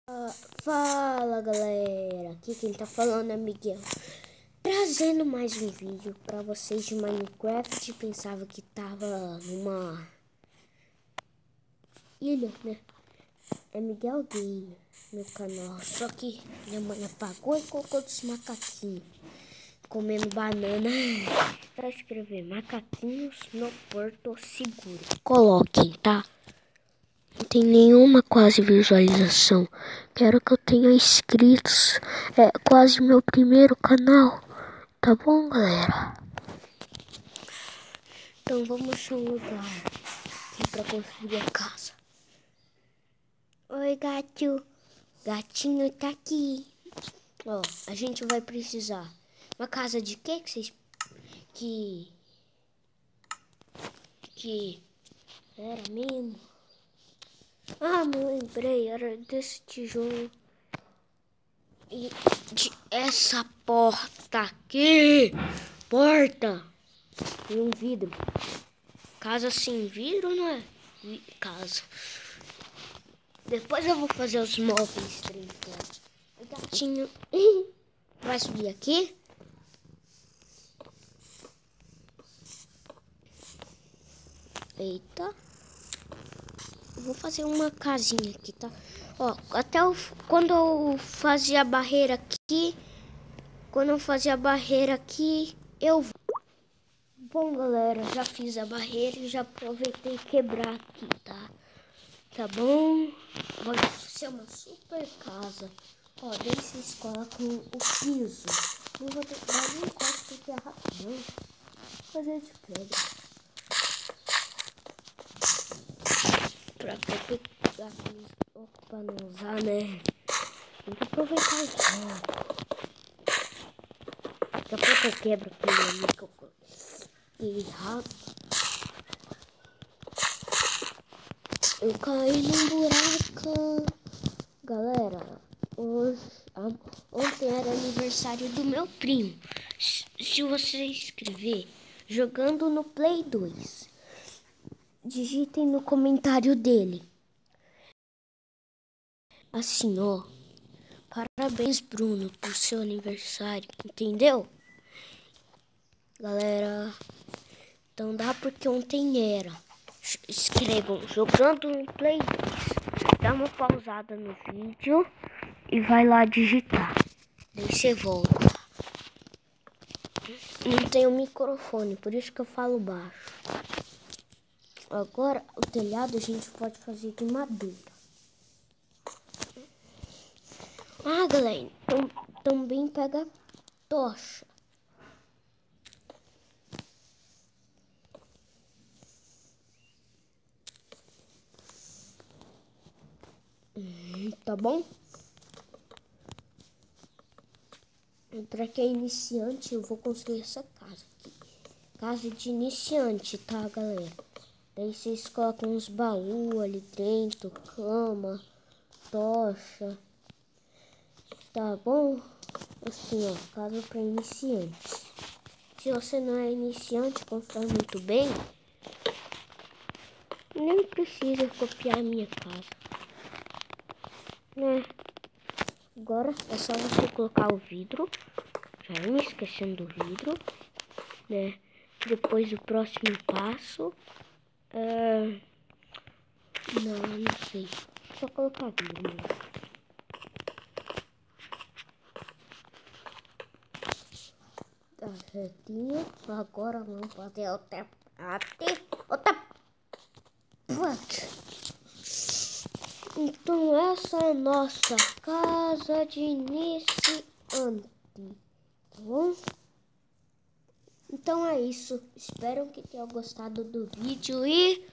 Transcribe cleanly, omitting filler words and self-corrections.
Fala galera, aqui quem tá falando é Miguel, trazendo mais um vídeo pra vocês de Minecraft. Pensava que tava numa ilha, né? É Miguel Game, meu canal, só que minha mãe apagou e colocou dos macaquinhos comendo banana. Pra escrever macaquinhos no Porto Seguro, coloquem, tá? Não tem nenhuma quase visualização. Quero que eu tenha inscritos. É quase meu primeiro canal. Tá bom, galera? Então vamos achar um lugar aqui pra construir a casa. Oi, gato. Gatinho tá aqui. Ó, a gente vai precisar. Uma casa de quê que vocês... Que... Era mesmo? Ah, não lembrei. Era desse tijolo. E de essa porta aqui. Porta. E um vidro. Casa sem vidro, não é? Casa. Depois eu vou fazer os móveis 3D. O gatinho vai subir aqui. Eita. Eu vou fazer uma casinha aqui, tá? Ó, quando eu fazia a barreira aqui. Eu... Bom, galera, já fiz a barreira e já aproveitei quebrar aqui, tá? Tá bom? Vai ser uma super casa. Ó, daí vocês colocam o piso. Não vou ter que dar nem corte porque é rapidão. Vou fazer de pedra. Pra pegar pra não usar, né? Tem que aproveitar o sol. Daqui a pouco eu quebro aquele ali que eu coloquei rápido. Eu caí num buraco. Galera, ontem era aniversário do meu primo. Se você escrever jogando no Play 2, digitem no comentário dele. Assim, ó. Parabéns, Bruno, por seu aniversário. Entendeu? Galera, então dá porque ontem era. Escrevam jogando no Play 2. Dá uma pausada no vídeo e vai lá digitar. Daí você volta. Não tem um microfone, por isso que eu falo baixo. Agora o telhado a gente pode fazer de madeira. Ah, galera, também pega tocha. Tá bom? Pra quem é iniciante, eu vou construir essa casa aqui. Casa de iniciante, tá, galera? Daí vocês colocam uns baús ali dentro, cama, tocha. Tá bom? Assim, ó, casa pra iniciantes. Se você não é iniciante, constrói muito bem, nem precisa copiar a minha casa, né? Agora é só você colocar o vidro. Já me esquecendo do vidro, né? Depois o próximo passo não sei. Só colocar vidro mesmo. Tá certinho. Agora vamos fazer o tap. Então essa é a nossa casa de iniciante, tá bom? Então é isso. Espero que tenham gostado do vídeo e